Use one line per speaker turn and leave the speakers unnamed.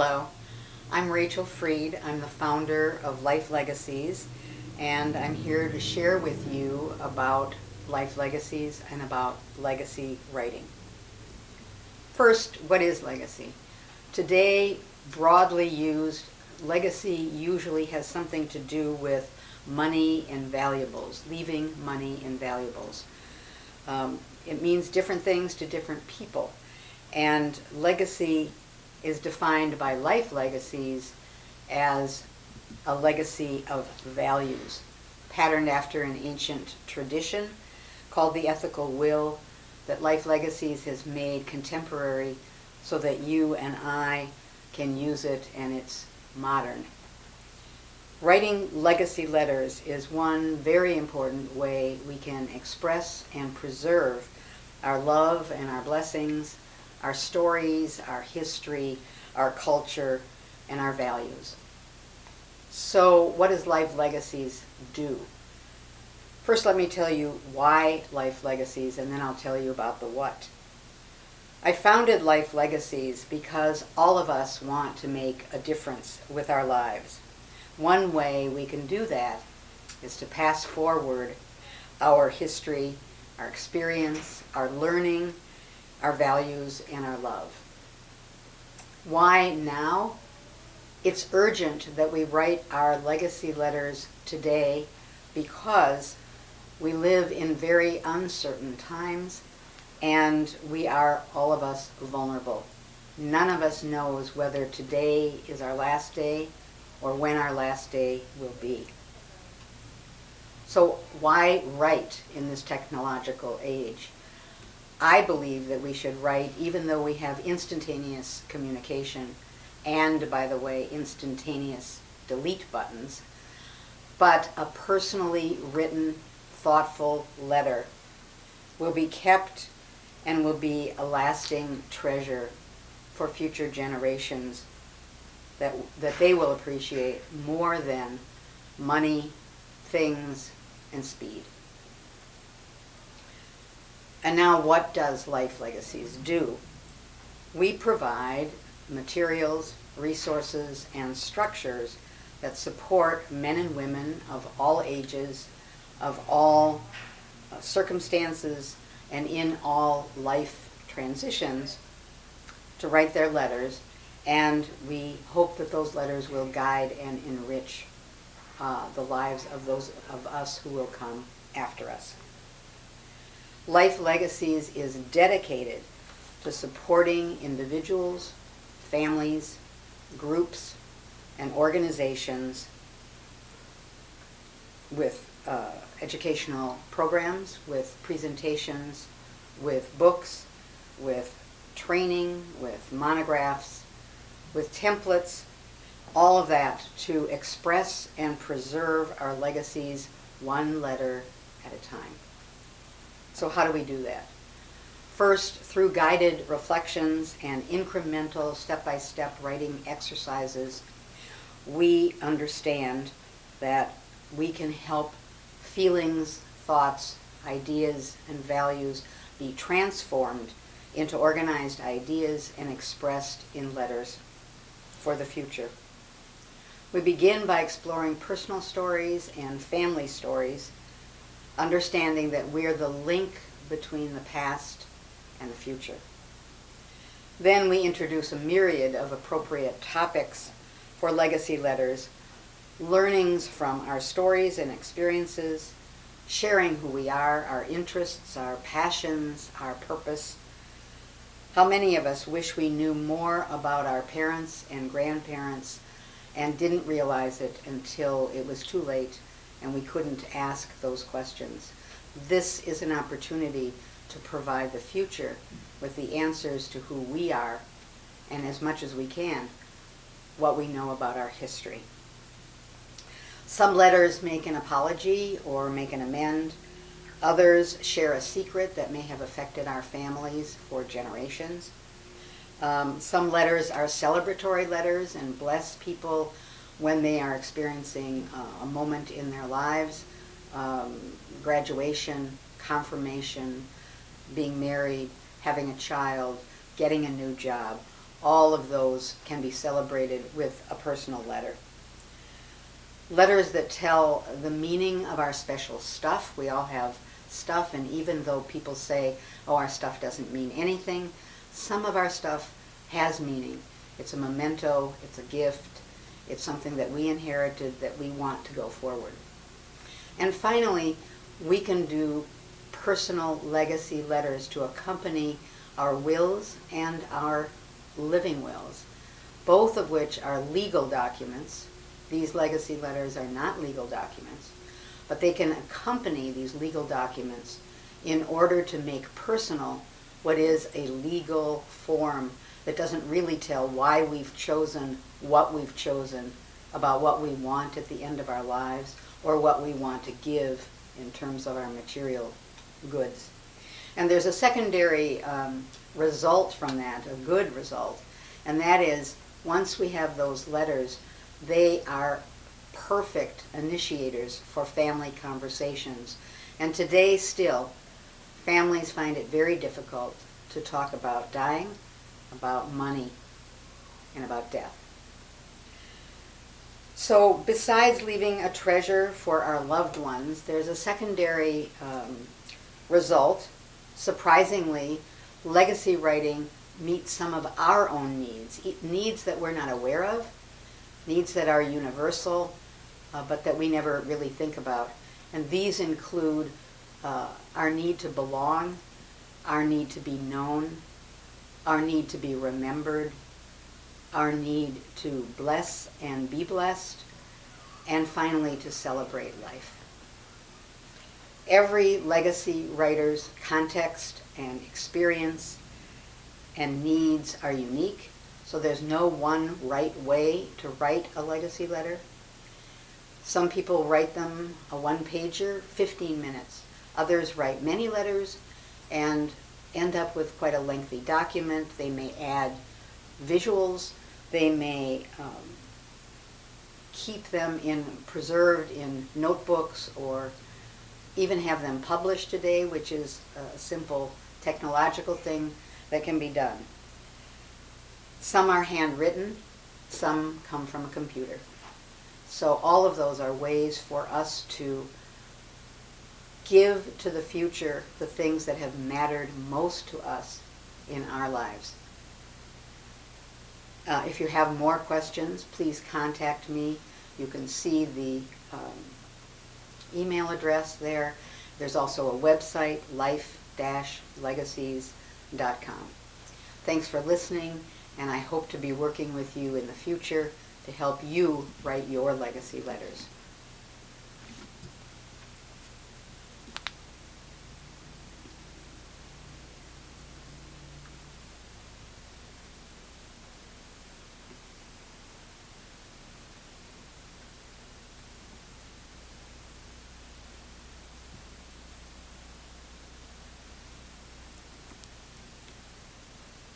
Hello, I'm Rachel Freed. I'm the founder of Life Legacies, and I'm here to share with you about Life Legacies and about legacy writing. First, what is legacy? Today, broadly used, legacy usually has something to do with money and valuables, leaving money and valuables. It means different things to different people, and legacy is defined by Life Legacies as a legacy of values, patterned after an ancient tradition called the ethical will that Life Legacies has made contemporary so that you and I can use it, and it's modern. Writing legacy letters is one very important way we can express and preserve our love and our blessings, our stories, our history, our culture, and our values. So what does Life Legacies do? First, let me tell you why Life Legacies, and then I'll tell you about the what. I founded Life Legacies because all of us want to make a difference with our lives. One way we can do that is to pass forward our history, our experience, our learning, our values, and our love. Why now? It's urgent that we write our legacy letters today because we live in very uncertain times and we are, all of us, vulnerable. None of us knows whether today is our last day or when our last day will be. So why write in this technological age? I believe that we should write even though we have instantaneous communication and, by the way, instantaneous delete buttons, but a personally written, thoughtful letter will be kept and will be a lasting treasure for future generations that they will appreciate more than money, things, and speed. And now, what does Life Legacies do? We provide materials, resources, and structures that support men and women of all ages, of all circumstances, and in all life transitions to write their letters, and we hope that those letters will guide and enrich the lives of those of us who will come after us. Life Legacies is dedicated to supporting individuals, families, groups, and organizations with educational programs, with presentations, with books, with training, with monographs, with templates, all of that to express and preserve our legacies one letter at a time. So how do we do that? First, through guided reflections and incremental step-by-step writing exercises, we understand that we can help feelings, thoughts, ideas, and values be transformed into organized ideas and expressed in letters for the future. We begin by exploring personal stories and family stories, understanding that we're the link between the past and the future. Then we introduce a myriad of appropriate topics for legacy letters, learnings from our stories and experiences, sharing who we are, our interests, our passions, our purpose. How many of us wish we knew more about our parents and grandparents and didn't realize it until it was too late and we couldn't ask those questions? This is an opportunity to provide the future with the answers to who we are, and as much as we can, what we know about our history. Some letters make an apology or make an amend. Others share a secret that may have affected our families for generations. Some letters are celebratory letters and bless people when they are experiencing a moment in their lives, graduation, confirmation, being married, having a child, getting a new job. all of those can be celebrated with a personal letter. Letters that tell the meaning of our special stuff. We all have stuff, and even though people say, oh, our stuff doesn't mean anything, some of our stuff has meaning. It's a memento, it's a gift, it's something that we inherited that we want to go forward. And finally, we can do personal legacy letters to accompany our wills and our living wills, both of which are legal documents. These legacy letters are not legal documents, but they can accompany these legal documents in order to make personal what is a legal form that doesn't really tell why we've chosen what we've chosen about what we want at the end of our lives or what we want to give in terms of our material goods. And there's a secondary result from that, a good result, and that is once we have those letters, they are perfect initiators for family conversations. And today still, families find it very difficult to talk about dying, about money, and about death. So besides leaving a treasure for our loved ones, there's a secondary result. Surprisingly, legacy writing meets some of our own needs that we're not aware of, needs that are universal, but that we never really think about. And these include our need to belong, our need to be known, our need to be remembered, our need to bless and be blessed, and finally to celebrate life. Every legacy writer's context and experience and needs are unique, so there's no one right way to write a legacy letter. Some people write them a one-pager, 15 minutes. Others write many letters and end up with quite a lengthy document. They may add visuals. They may keep them preserved in notebooks or even have them published today, which is a simple technological thing that can be done. Some are handwritten, some come from a computer. So all of those are ways for us to give to the future the things that have mattered most to us in our lives. If you have more questions, please contact me. You can see the email address there. There's also a website, life-legacies.com. Thanks for listening, and I hope to be working with you in the future to help you write your legacy letters.